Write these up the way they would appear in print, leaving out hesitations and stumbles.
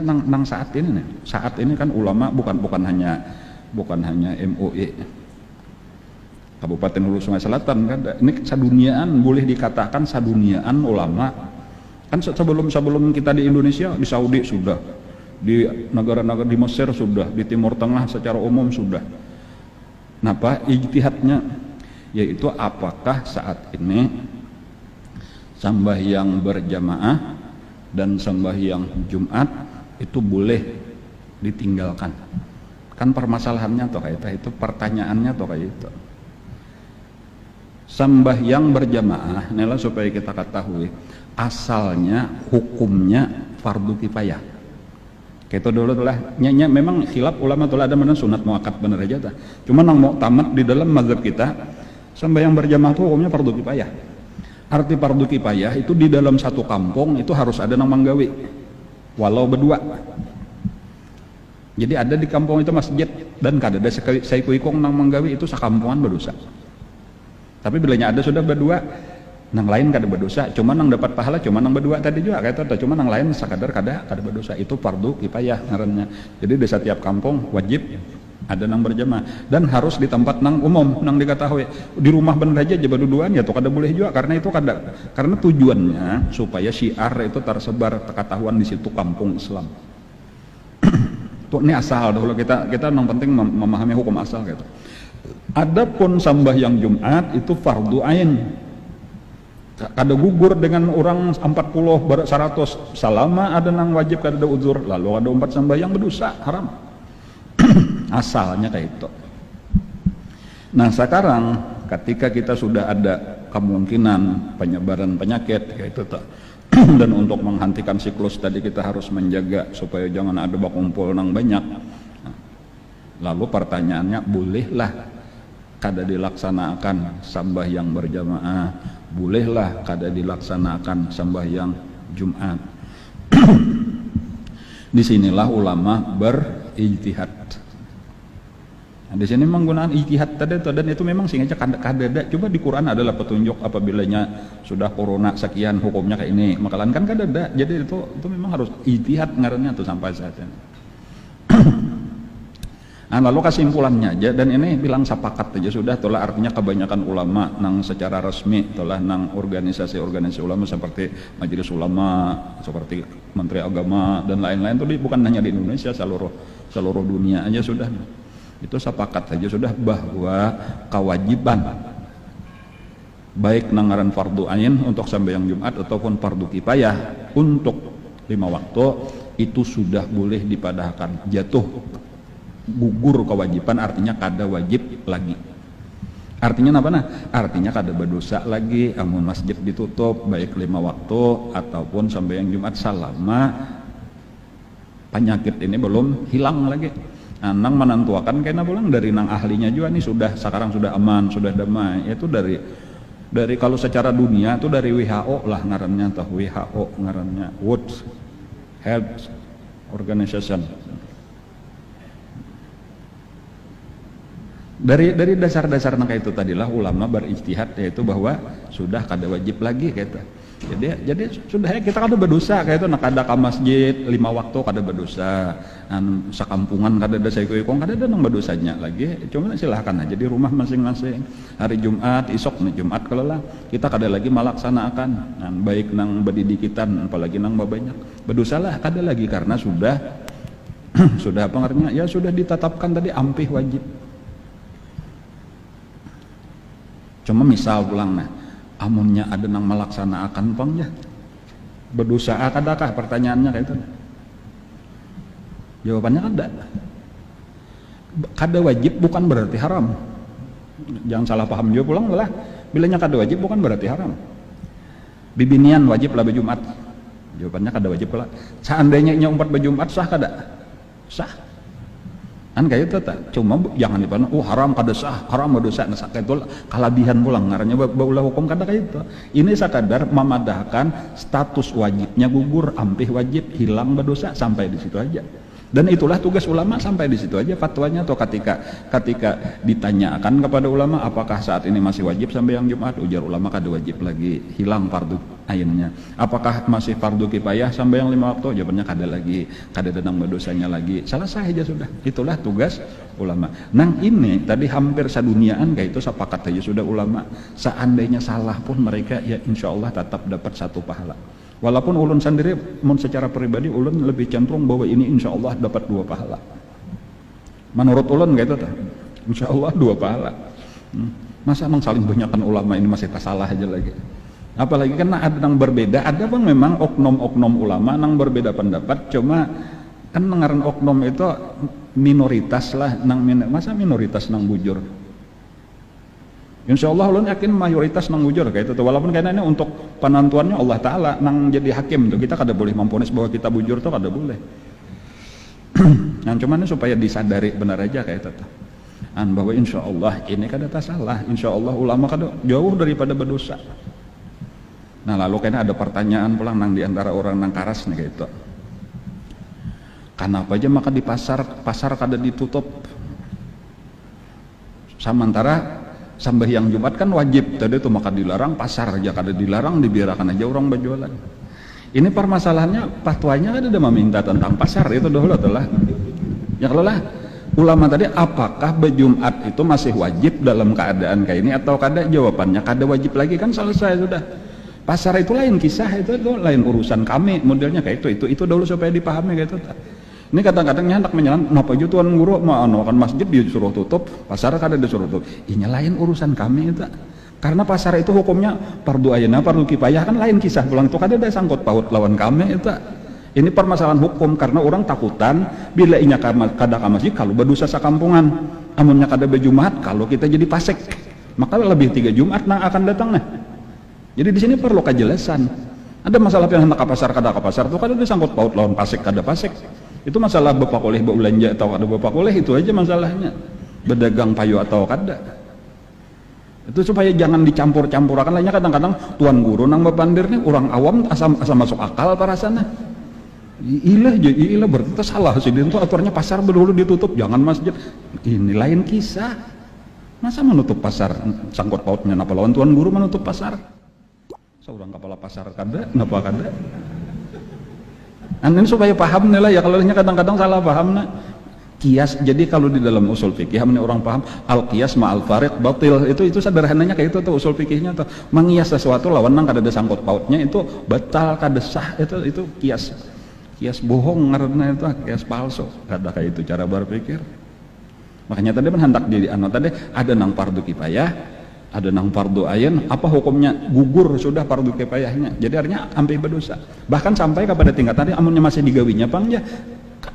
nang saat ini nih. Saat ini kan ulama bukan hanya MUI Kabupaten Hulu Sungai Selatan kan, ini saduniaan, boleh dikatakan saduniaan ulama kan. Sebelum kita di Indonesia, di Saudi sudah, di negara-negara di Mesir sudah, di Timur Tengah secara umum sudah. Napa ijtihadnya, yaitu apakah saat ini sembahyang berjamaah dan sembahyang Jumat itu boleh ditinggalkan. Kan permasalahannya toh kayak itu, pertanyaannya toh kayak itu. Sembahyang berjamaah, inilah supaya kita ketahui asalnya hukumnya fardu kifayah. Kayak itu dulu lah. Nyanya memang khilaf ulama tuh ada mana sunat muakkad bener aja ta. Cuma nang mu'tamad di dalam mazhab kita sembahyang berjamaah itu hukumnya fardu kifayah. Arti fardu kifayah itu di dalam satu kampung itu harus ada nang manggawi, walau berdua. Jadi ada di kampung itu masjid dan kadada saya kuikong nang manggawi itu sakampungan berdosa. Tapi bilanya ada sudah berdua, nang lain kada berdosa, cuma nang dapat pahala cuma nang berdua tadi juga kayak itu, cuma nang lain sekadar kada berdosa. Itu fardu kifayah ngarannya. Jadi di setiap kampung wajib ada nang berjamaah dan harus di tempat nang umum, nang diketahui. Di rumah bener aja berduaan ya tuh kada boleh juga, karena itu karena tujuannya supaya syiar itu tersebar ketahuan di situ kampung Islam. Tuh ini asal dulu kita yang penting memahami hukum asal gitu. Adapun sembahyang Jumat itu fardu ain. Kada gugur dengan orang 40 100 selama ada nang wajib kada ada uzur, lalu ada 4 sembahyang berdosa haram. Asalnya kayak itu. Nah sekarang ketika kita sudah ada kemungkinan penyebaran penyakit kayak itu tak, dan untuk menghentikan siklus tadi kita harus menjaga supaya jangan ada bakumpul nang banyak. Lalu pertanyaannya, bolehlah kada dilaksanakan sembahyang berjamaah, bolehlah kada dilaksanakan sembahyang Jumat. Disinilah ulama berijtihad. Nah, di sini menggunakan ijtihad tadi dan itu memang sengaja kada. Coba di Quran adalah petunjuk apabila sudah corona sekian hukumnya kayak ini. Makalan kan kada ada. Jadi itu memang harus ijtihad ngarannya tuh sampai saat ini. Nah, lalu kesimpulannya aja, dan ini bilang sepakat aja sudah, itulah artinya kebanyakan ulama nang secara resmi, itulah nang organisasi ulama seperti Majelis Ulama, seperti Menteri Agama dan lain-lain tuh bukan hanya di Indonesia, seluruh dunia aja sudah. Itu sepakat saja sudah bahwa kewajiban baik nangaran fardu ain untuk sembahyang Jumat ataupun fardu kifayah untuk 5 waktu itu sudah boleh dipadahkan, jatuh gugur kewajiban, artinya kada wajib lagi. Artinya apa nah? Artinya kada berdosa lagi amun masjid ditutup baik 5 waktu ataupun sembahyang Jumat selama penyakit ini belum hilang lagi. Nah, nang menentukan kena pulang dari nang ahlinya juga nih sekarang sudah aman, sudah damai. Itu dari kalau secara dunia itu dari WHO lah ngarannya, WHO ngarannya World Health Organization. Dari dasar-dasar nangka itu tadilah ulama berijtihad, yaitu bahwa sudah kada wajib lagi gitu. Jadi sudah ya kita kada berdosa kayak itu, nak kada ke masjid 5 waktu kada berdosa, sakampungan kada ada saikuikong kada ada nang berdosanya lagi. Cuma silahkan aja di rumah masing-masing. Hari Jumat isok nih Jumat kalau lah kita kada lagi melaksanakan baik nang berdidikitan apalagi nang banyak berdosalah kada lagi, karena sudah sudah apa artinya ya sudah ditetapkan tadi ampih wajib. Cuma misal pulang nah, amunnya ada nang melaksanakan pangnya berdosa kadakah, pertanyaannya kayak itu. Jawabannya kada wajib bukan berarti haram. Jangan salah paham juga pulang lah. Bilanya kada wajib bukan berarti haram. Bibinian wajib lah berjumat. Jawabannya kada wajib pula. Seandainya nyumpat berjumat sah kada? Sah. Kan kayak itu tak, cuma jangan dipandang haram kada sah, haram berdosa, nah itu kalabihan pulang ngarannya baulah hukum kada kayak itu. Ini sekadar memadahkan status wajibnya gugur, ampih wajib, hilang berdosa, sampai di situ aja. Dan itulah tugas ulama, sampai di situ aja fatwanya. Atau ketika ditanyakan kepada ulama apakah saat ini masih wajib sampai yang Jumat, ujar ulama kada wajib lagi, hilang fardu ainnya. Apakah masih fardu kifayah sampai yang 5 waktu, jawabannya kada lagi, kada tenang berdosanya lagi, selesai aja sudah. Itulah tugas ulama. Nang ini tadi hampir saduniaan kayak itu sepakat aja sudah ulama, seandainya salah pun mereka ya insya Allah tetap dapat 1 pahala. Walaupun ulun sendiri secara pribadi ulun lebih cenderung bahwa ini insya Allah dapat 2 pahala. Menurut ulun gitu tuh, insya Allah 2 pahala. Masa emang saling banyakkan ulama ini masih tak salah aja lagi. Apalagi karena ada yang berbeda, ada bang memang oknum-oknum ulama yang berbeda pendapat, cuma kan ngaran oknum itu minoritas lah, masa minoritas nang bujur. Insya Allah ulun yakin mayoritas nang bujur kayak itu. Walaupun kayaknya ini untuk penentuannya Allah Ta'ala nang jadi hakim tuh, kita kada boleh memponis bahwa kita bujur tuh kada boleh. Nah cuman ini supaya disadari benar aja kayak itu tuh. Bahwa insya Allah ini kada tak salah, insya Allah ulama kada jauh daripada berdosa. Nah lalu kayaknya ada pertanyaan pulang nang diantara orang nang karas nih kayak itu. Kenapa aja maka di pasar kada ditutup? Sementara sampai yang Jumat kan wajib tadi itu, maka dilarang pasar aja kada dilarang, dibiarkan aja orang berjualan. Ini permasalahannya fatwanya kan ada meminta tentang pasar itu dahulu adalah ya kalau lah ulama tadi apakah berjumat itu masih wajib dalam keadaan kayak ini atau kada, jawabannya kada wajib lagi, kan selesai sudah. Pasar itu lain kisah, itu lain urusan kami, modelnya kayak itu dahulu supaya dipahami kayak itu. Ini kadang-kadang hendak menyalan, kenapa aja tuan guru mau kan masjid disuruh tutup, pasar kada disuruh tutup. Ini lain urusan kami itu. Karena pasar itu hukumnya fardu ayeuna, fardu kifayah, kan lain kisah pulang itu kada ada sangkut paut lawan kami itu. Ini permasalahan hukum karena orang takutan bila inya kada ka masjid kalau berdosa sakampungan. Amunnya kada berjumat kalau kita jadi pasek. Maka lebih 3 Jumat nah akan datang nah. Jadi di sini perlu kejelasan. Ada masalah yang hendak ke pasar kada ke pasar itu kada ada sangkut paut lawan pasek kada pasek. Itu masalah bapak oleh belanja atau kada bapak oleh, itu aja masalahnya. Berdagang payu atau kada. Itu supaya jangan dicampur-campurakan lainnya. Kadang-kadang tuan guru nang bepandir nih orang awam asam masuk akal parasana. Ilah berarti salah sih itu aturannya pasar dulu ditutup, jangan masjid. Ini lain kisah. Masa menutup pasar sangkut pautnya napa lawan tuan guru menutup pasar? Seorang kepala pasar kada, napa kada? Ini supaya paham nih lah ya, kalau kadang-kadang salah paham nah. Kias, jadi kalau di dalam usul fikih orang paham al qiyas ma'al fariq batil, itu sederhananya kayak itu tuh usul fikihnya tuh, mengias sesuatu lawan nang kada ada sangkut pautnya itu batal kada sah, itu kias bohong karena itu kias palsu, kada kayak itu cara berpikir. Makanya tadi kan hendak jadi tadi ada nang fardu kifayah, ada nang fardu ain, apa hukumnya gugur sudah fardu kifayahnya, jadi artinya sampai berdosa. Bahkan sampai kepada tingkat tadi amunnya masih digawinya pang ya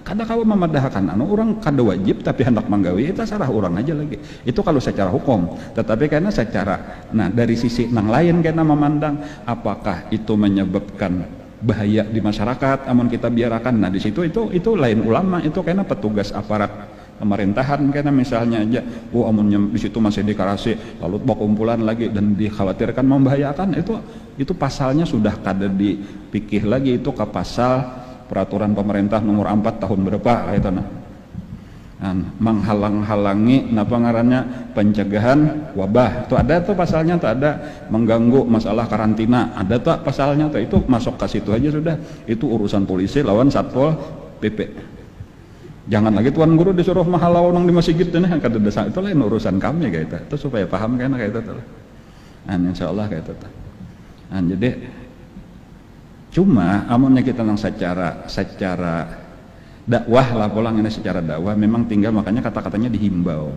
kada kau memadahkan orang kada wajib tapi hendak menggawi, itu salah orang aja lagi. Itu kalau secara hukum. Tetapi karena secara dari sisi nang lain karena memandang apakah itu menyebabkan bahaya di masyarakat amun kita biarkan, nah di situ itu lain ulama, itu karena petugas aparat pemerintahan karena misalnya aja amunnya di situ masih dikarasi lalu kumpulan lagi dan dikhawatirkan membahayakan, itu pasalnya sudah kada dipikir lagi, itu ke pasal peraturan pemerintah nomor 4 tahun berapa kayak itu menghalang-halangi napa ngarannya pencegahan wabah, itu ada tuh pasalnya, tuh ada mengganggu masalah karantina, ada tuh pasalnya tuh, itu masuk ke situ aja sudah, itu urusan polisi lawan satpol pp. Jangan lagi tuan guru disuruh mahalau nang di masjid ini kada desa, itu lain urusan kami kayak itu supaya paham kayaknya kayak itu tuh. Insyaallah kayak itu tuh. Jadi cuma amunnya kita nang secara dakwah lah pulang ini secara dakwah memang tinggal, makanya kata-katanya dihimbau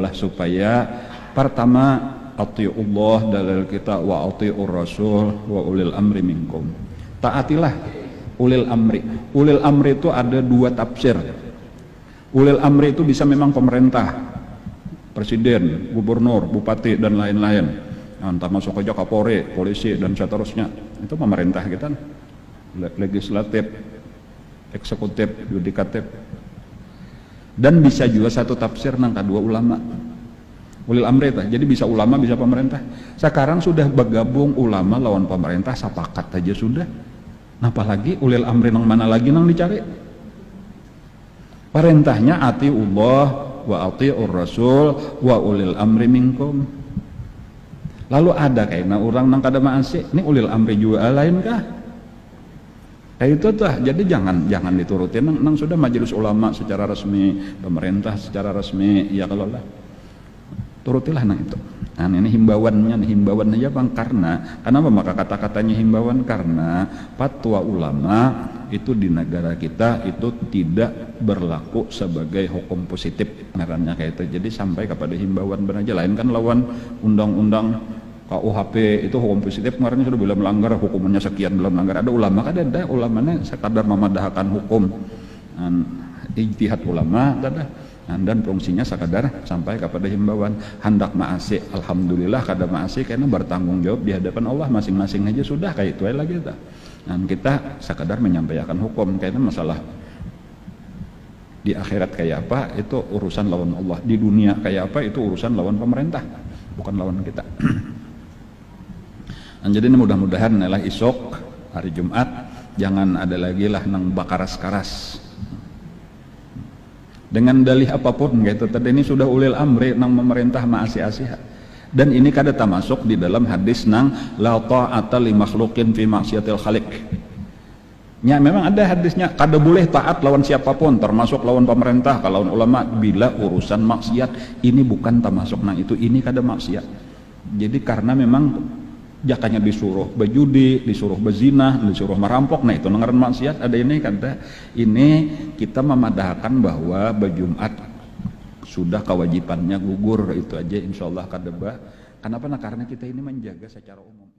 lah supaya pertama atiullah dalil kita wa atiur rasul wa ulil amri minkum, taatilah ulil amri itu ada 2 tafsir. Ulil amri itu bisa memang pemerintah, presiden, gubernur, bupati dan lain-lain, entah masuk aja Kapolri, polisi dan seterusnya, itu pemerintah kita, legislatif, eksekutif, yudikatif. Dan bisa juga satu tafsir nang kedua ulama, ulil amri itu, jadi bisa ulama bisa pemerintah. Sekarang sudah bergabung ulama lawan pemerintah sepakat aja sudah, apalagi ulil amri nang mana lagi nang dicari. Perintahnya atiullah wa atiur rasul wa ulil amri minkum. Lalu ada kayaknya orang nang kada maasi, ini ulil amri juga lain kah? Kayak itu tuh, jadi jangan diturutin nang sudah majelis ulama secara resmi, pemerintah secara resmi, ya kalau lah turutilah nang itu. Nah ini himbauannya aja bang, karena apa maka kata-katanya himbauan? Karena fatwa ulama itu di negara kita itu tidak berlaku sebagai hukum positif ngarannya kayak itu. Jadi sampai kepada himbauan benar aja, lain kan lawan undang-undang KUHP itu hukum positif kemarin sudah bila melanggar hukumannya sekian, bila melanggar. Ada ulama kan ada ulamanya sekadar memadahkan hukum, ijtihad ulama ada. Dan fungsinya sekadar sampai kepada himbauan. Hendak maasi, alhamdulillah kada maasi karena bertanggung jawab di hadapan Allah masing-masing aja sudah kayak itu lagi kita. Dan kita sekadar menyampaikan hukum, karena masalah di akhirat kayak apa itu urusan lawan Allah, di dunia kayak apa itu urusan lawan pemerintah, bukan lawan kita. Dan jadi ini mudah-mudahan adalah isok hari Jumat jangan ada lagi lah nang bakaras-karas dengan dalih apapun gitu. Tadi ini sudah ulil amri nang memerintah maasi-asiha, dan ini kada termasuk di dalam hadis nang la ta'ata li makhluqin fi maksiatil khaliq. Ya memang ada hadisnya kada boleh taat lawan siapapun, termasuk lawan pemerintah, lawan ulama, bila urusan maksiat. Ini bukan termasuk nang itu, ini kada maksiat. Jadi karena memang jakanya disuruh berjudi, disuruh berzina, disuruh merampok, nah itu ngaran maksiat. Ada ini kada, ini kita memadahkan bahwa berjumat sudah kewajibannya gugur, itu aja insyaallah kada bah. Kenapa? Nah karena kita ini menjaga secara umum.